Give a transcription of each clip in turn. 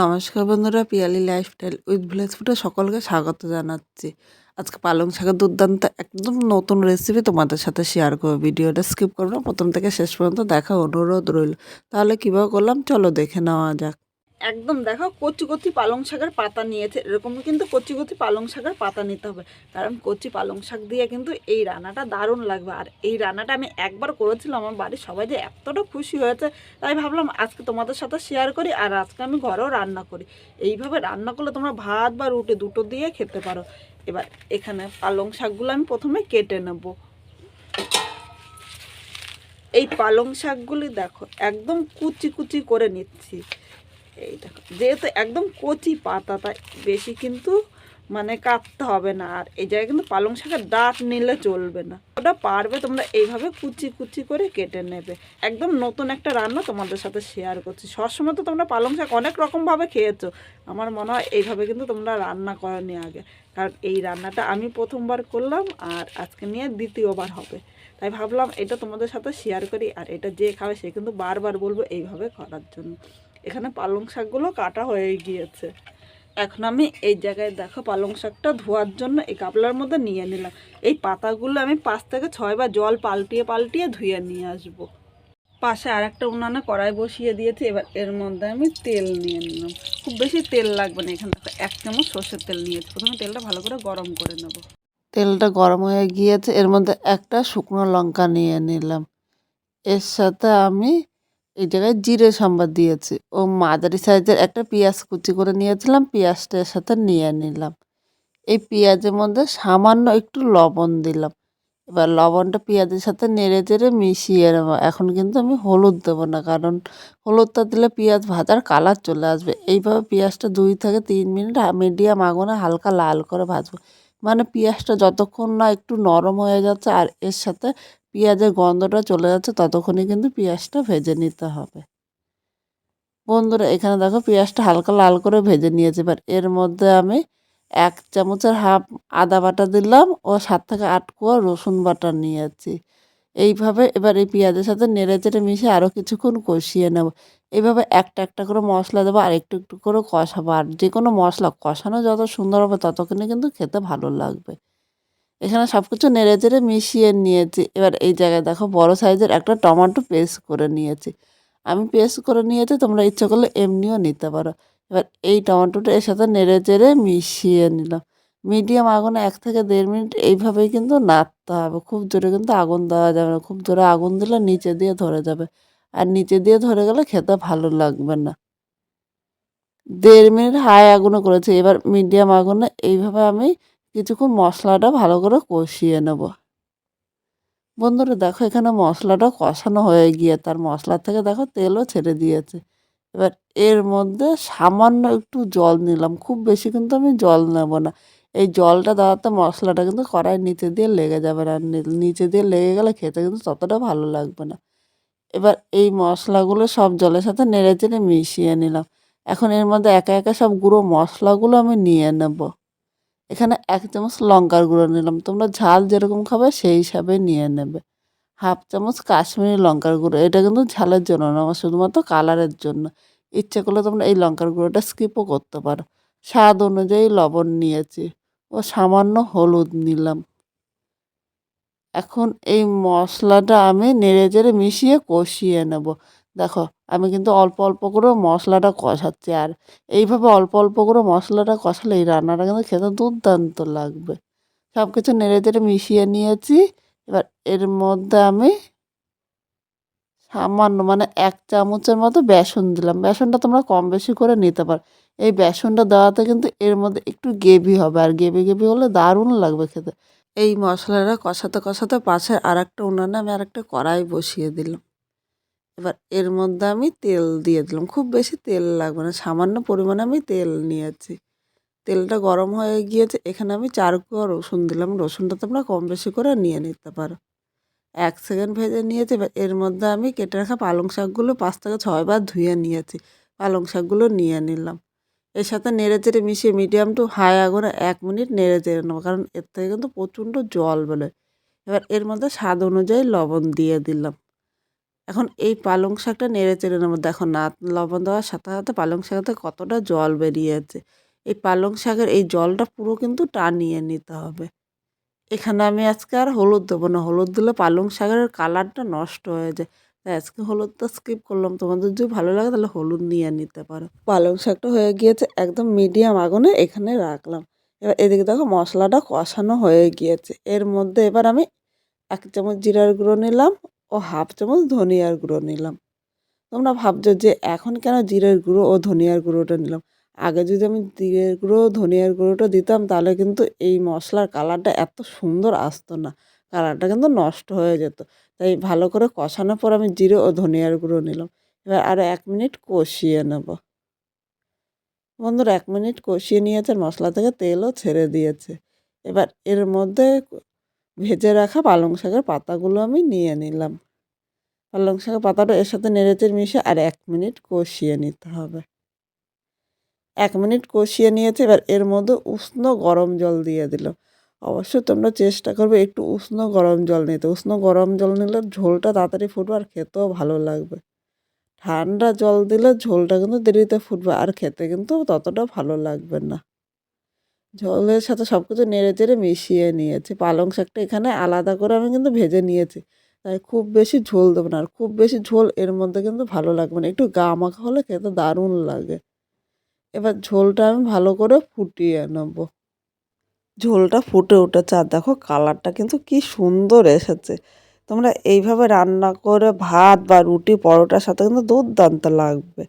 নমস্কার বন্ধুরা, Piyali lifestyle with village ফুডে সকলকে স্বাগত জানাচ্ছি। আজকে পালং শাকের দুর্দান্ত একদম নতুন রেসিপি তোমাদের সাথে শেয়ার করবো। ভিডিওটা স্কিপ করবো না, প্রথম থেকে শেষ পর্যন্ত দেখা অনুরোধ রইল। তাহলে কীভাবে করলাম চলো দেখে নেওয়া যাক। একদম দেখো, কচি কচি পালং শাকের পাতা নিয়েছে, এরকম কিন্তু কচি কচি পালং শাকের পাতা নিতে হবে, কারণ কচি পালং শাক দিয়ে কিন্তু এই রান্নাটা দারুণ লাগবে। আর এই রান্নাটা আমি একবার করেছিলাম, আমার বাড়ির সবাই যে এতটা খুশি হয়েছে, তাই ভাবলাম আজকে তোমাদের সাথে শেয়ার করি। আর আজকে আমি ঘরেও রান্না করি। এইভাবে রান্না করলে তোমরা ভাত বা রুটি দুটো দিয়ে খেতে পারো। এবার এখানে পালং শাকগুলো আমি প্রথমে কেটে নেব। এই পালং শাকগুলি দেখো একদম কুচি কুচি করে নিচ্ছি। এই দেখো, যেহেতু একদম কচি পাতা, তাই বেশি কিন্তু কাটতে হবে না। আর এই জায়গায় কিন্তু পালং শাকের ডাঁট নিলে চলবে না, ওটা পারবে তোমরা এইভাবে কুচি কুচি করে কেটে নেবে। একদম নতুন একটা রান্না তোমাদের সাথে শেয়ার করছি। সবসময় তো তোমরা পালং শাক অনেক রকমভাবে খেয়েছো, আমার মনে হয় এইভাবে কিন্তু তোমরা রান্না করোনি আগে, কারণ এই রান্নাটা আমি প্রথমবার করলাম আর আজকে নিয়ে দ্বিতীয়বার হবে। তাই ভাবলাম এটা তোমাদের সাথে শেয়ার করি। আর এটা যে খাবে সে কিন্তু বারবার বলবো এইভাবে করার জন্য। এখানে পালং শাকগুলো কাটা হয়ে গিয়েছে। এখন আমি এই জায়গায় দেখো পালং শাকটা ধোয়ার জন্য এই গামলার মধ্যে নিয়ে নিলাম। এই পাতাগুলো আমি 5 থেকে 6 বার জল পাল্টিয়ে পাল্টিয়ে ধুয়ে নিয়ে আসব। পাশে আর একটা উনানে কড়াই বসিয়ে দিয়েছি। এবার এর মধ্যে আমি তেল নিয়ে নিলাম। খুব বেশি তেল লাগবে না, এখানে দেখো 1 চামচ সর্ষের তেল নিয়েছি। প্রথমে তেলটা ভালো করে গরম করে নেব। তেলটা গরম হয়ে গিয়েছে, এর মধ্যে একটা শুকনো লঙ্কা নিয়ে নিলাম। এর সাথে আমি এই জায়গায় জিরে সম্বাদ দিয়েছি ও মাঝারি সাইজের একটা পেঁয়াজ কুচি করে নিয়েছিলাম, পেঁয়াজটা এর সাথে নিয়ে নিলাম। এই পেঁয়াজের মধ্যে সামান্য একটু লবণ দিলাম। এবার লবণটা পেঁয়াজের সাথে নেড়ে চেড়ে মিশিয়ে নেব। এখন কিন্তু আমি হলুদ দেবো না, কারণ হলুদটা দিলে পেঁয়াজ ভাজার কালার চলে আসবে। এইভাবে পেঁয়াজটা 2 থেকে 3 মিনিট মিডিয়াম আগুনে হালকা লাল করে ভাজবো। পেঁয়াজটা যতক্ষণ না একটু নরম হয়ে যাচ্ছে আর এর সাথে পেঁয়াজের গন্ধটা চলে যাচ্ছে, ততক্ষণই কিন্তু পেঁয়াজটা ভেজে নিতে হবে। বন্ধুরা এখানে দেখো পেঁয়াজটা হালকা লাল করে ভেজে নিয়েছি। এবার এর মধ্যে আমি 1 চামচের হাফ আদা বাটা দিলাম ও 7 থেকে 8 কোয়া রসুন বাটা নিয়েছি। এইভাবে এবার এই পেঁয়াজের সাথে নেড়ে চেড়ে মিশিয়ে আরও কিছুক্ষণ কষিয়ে নেব। এইভাবে একটা একটা করে মশলা দেবো আর একটু একটু করে কষাবো। আর যে কোনো মশলা কষানো যত সুন্দর হবে ততক্ষণে কিন্তু খেতে ভালো লাগবে। এখানে সব কিছু নেড়ে চেড়ে মিশিয়ে নিয়েছি। এবার এই জায়গায় দেখো বড় সাইজের একটা টমেটো পেস্ট করে নিয়েছি। আমি পেস্ট করে নিয়েছি, তোমরা ইচ্ছা করলে এমনিও নিতে পারো। এবার এই টমেটোটা এর সাথে নেড়ে চেড়ে মিশিয়ে নিলাম। মিডিয়াম আগুনে 1 থেকে 1.5 মিনিট এইভাবেই কিন্তু নাড়তে হবে। খুব জোরে কিন্তু আগুন দেওয়া যাবে না, খুব জোরে আগুন দিলে নিচে দিয়ে ধরে যাবে, আর নিচে দিয়ে ধরে গেলে খেতে ভালো লাগবে না। 1.5 মিনিট হাই আগুনে করেছি, এবার মিডিয়াম আগুনে এইভাবে আমি কিছুক্ষণ মশলাটা ভালো করে কষিয়ে নেব। বন্ধুরা দেখো এখানে মশলাটা কষানো হয়ে গিয়ে তার মশলা থেকে দেখো তেলও ছেড়ে দিয়েছে। এবার এর মধ্যে সামান্য একটু জল নিলাম, খুব বেশি কিন্তু আমি জল নেব না। এই জলটা দেওয়াতে মশলাটা কিন্তু কড়াইয়ের নিচে দিয়ে লেগে যাবে না, নিচে দিয়ে লেগে গেলে খেতে কিন্তু ততটা ভালো লাগবে না। এবার এই মশলাগুলো সব জলের সাথে নেড়ে চেড়ে মিশিয়ে নিলাম। এখন এর মধ্যে একে একে সব গুঁড়ো মশলাগুলো আমি নিয়ে নেব। এখানে 1 চামচ লঙ্কার গুঁড়ো নিলাম, তোমরা ঝাল যেরকম খাবে সেই হিসাবে নিয়ে নেবে। হাফ চামচ কাশ্মীরি লঙ্কার গুঁড়ো, এটা কিন্তু ঝালের জন্য না, আমার শুধুমাত্র কালারের জন্য। ইচ্ছে করলে তোমরা এই লঙ্কার গুঁড়োটা স্কিপও করতে পারো। স্বাদ অনুযায়ী লবণ নিয়েছি ও সামান্য হলুদ নিলাম। এখন এই মশলাটা আমি নেড়ে চেড়ে মিশিয়ে কষিয়ে নেব। দেখো আমি কিন্তু অল্প অল্প করে মশলাটা কষাচ্ছি, আর এইভাবে অল্প অল্প করে মশলাটা কষালে এই রান্নাটা কিন্তু খেতে দুর্দান্ত লাগবে। সব কিছু নেড়ে চেড়ে মিশিয়ে নিয়েছি। এবার এর মধ্যে আমি সামান্য 1 চামচের মতো বেসন দিলাম। বেসনটা তোমরা কম বেশি করে নিতে পারো। এই বেসনটা দেওয়াতে কিন্তু এর মধ্যে একটু গ্রেভি হবে, আর গ্রেভি গ্রেভি হলে দারুণ লাগবে খেতে। এই মশলাটা কষাতে কষাতে পাশে আরেকটা উনানে আমি আরেকটা কড়াই বসিয়ে দিলাম। এবার এর মধ্যে আমি তেল দিয়ে দিলাম। খুব বেশি তেল লাগবে না, সামান্য পরিমাণে আমি তেল নিয়েছি। তেলটা গরম হয়ে গিয়েছে, এখানে আমি 4 কোয়া রসুন দিলাম। রসুনটা তোমরা কম বেশি করে নিয়ে নিতে পারো। 1 সেকেন্ড ভেজে নিয়েছি। এবার এর মধ্যে আমি কেটে রাখা পালং শাকগুলো 5 থেকে 6 বার ধুয়ে নিয়েছি। পালং শাকগুলো নিয়ে নিলাম। এর সাথে নেড়ে চেড়ে মিশিয়ে মিডিয়াম টু হাই আগুনে 1 মিনিট নেড়ে চেড়ে নেবো, কারণ এর থেকে কিন্তু প্রচণ্ড জল বেরোয়। এবার এর মধ্যে স্বাদ অনুযায়ী লবণ দিয়ে দিলাম। এখন এই পালং শাকটা নেড়ে চেড়ে নেবো। দেখো না লবণ দেওয়ার সাথে সাথে পালং শাকতে কতটা জল বেরিয়েছে। এই পালং শাকের এই জলটা পুরো কিন্তু টানিয়ে নিতে হবে। এখানে আমি আজকে আর হলুদ দেবো না, হলুদ দিলে পালং শাকের কালারটা নষ্ট হয়ে যায়। তাই আজকে হলুদটা স্কিপ করলাম। তোমাদের যদি ভালো লাগে তাহলে হলুদ নিয়ে নিতে পারো। পালং শাকটা হয়ে গিয়েছে একদম মিডিয়াম আগুনে এখানে রাখলাম। এবার এদিকে দেখো মশলাটা কষানো হয়ে গিয়েছে। এর মধ্যে এবার আমি 1 চামচ জিরার গুঁড়ো নিলাম ও হাফ চামচ ধনিয়ার গুঁড়ো নিলাম। তোমরা ভাবছো যে এখন কেন জিরের গুঁড়ো ও ধনিয়ার গুঁড়োটা নিলাম। আগে যদি আমি জিরের গুঁড়ো ও ধনিয়ার গুঁড়োটা দিতাম তাহলে কিন্তু এই মশলার কালারটা এত সুন্দর আসতো না, কালারটা কিন্তু নষ্ট হয়ে যেত। তাই ভালো করে কষানোর পর আমি জিরে ও ধনিয়ার গুঁড়ো নিলাম। এবার আরও 1 মিনিট কষিয়ে নেব। বন্ধুরা 1 মিনিট কষিয়ে নিয়েছে, মশলা থেকে তেলও ছেড়ে দিয়েছে। এবার এর মধ্যে ভেজে রাখা পালং শাকের পাতাগুলো আমি নিয়ে নিলাম। পালং শাকের পাতাটা এর সাথে নেড়েচেড়ে মিশিয়ে আর 1 মিনিট কষিয়ে নিতে হবে। 1 মিনিট কষিয়ে নিয়েছি। এবার এর মধ্যে উষ্ণ গরম জল দিয়ে দিলাম। অবশ্যই তোমরা চেষ্টা করবে একটু উষ্ণ গরম জল নিতে। উষ্ণ গরম জল নিলে ঝোলটা তাড়াতাড়ি ফুটবে আর খেতেও ভালো লাগবে। ঠান্ডা জল দিলে ঝোলটা কিন্তু দেরিতে ফুটবে আর খেতে কিন্তু ততটা ভালো লাগবে না। ঝোলের সাথে সব কিছু নেড়েচেড়ে মিশিয়ে নিয়েছি। পালং শাকটা এখানে আলাদা করে আমি কিন্তু ভেজে নিয়েছি। তাই খুব বেশি ঝোল দেবো না। আর খুব বেশি ঝোল এর মধ্যে কিন্তু ভালো লাগবে না। একটু গা মাখা হলে খেতে দারুণ লাগে। এবার ঝোলটা আমি ভালো করে ফুটিয়ে নেব। ঝোলটা ফুটে উঠেছে আর দেখো কালারটা কিন্তু কি সুন্দর এসেছে। তোমরা এইভাবে রান্না করে ভাত বা রুটি পরোটার সাথে কিন্তু দুর্দান্ত লাগবে।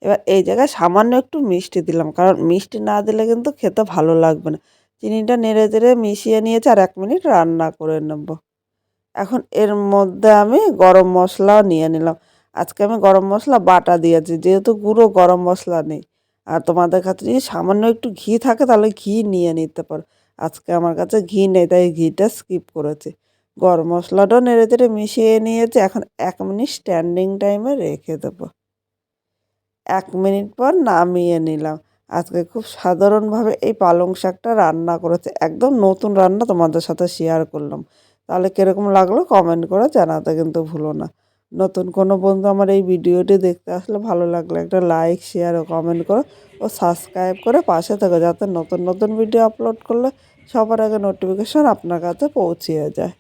এবার এই জায়গায় সামান্য একটু মিষ্টি দিলাম, কারণ মিষ্টি না দিলে কিন্তু খেতে ভালো লাগবে না। চিনিটা নেড়ে চেড়ে মিশিয়ে নিয়েছে আর 1 মিনিট রান্না করে নেব। এখন এর মধ্যে আমি গরম মশলাও নিয়ে নিলাম। আজকে আমি গরম মশলা বাটা দিয়েছি, যেহেতু গুঁড়ো গরম মশলা নেই। আর তোমাদের কাছে যদি সামান্য একটু ঘি থাকে তাহলে ঘি নিয়ে নিতে পারো। আজকে আমার কাছে ঘি নেই তাই ঘিটা স্কিপ করেছি। গরম মশলাটাও নেড়ে চেড়ে মিশিয়ে নিয়েছি। এখন 1 মিনিট স্ট্যান্ডিং টাইমে রেখে দেবো। 1 মিনিট পর নামিয়ে নিলাম। আজকে খুব সাধারণভাবে এই পালং শাকটা রান্না করেছে। একদম নতুন রান্না তোমাদের সাথে শেয়ার করলাম। তাহলে কীরকম লাগলো কমেন্ট করে জানাতে কিন্তু ভুলো না। নতুন কোনো বন্ধু আমার এই ভিডিওটি দেখতে আসলে ভালো লাগলে একটা লাইক শেয়ার ও কমেন্ট করো ও সাবস্ক্রাইব করে পাশে থেকো, যাতে নতুন নতুন ভিডিও আপলোড করলে সবার আগে নোটিফিকেশন আপনার কাছে পৌঁছিয়ে যায়।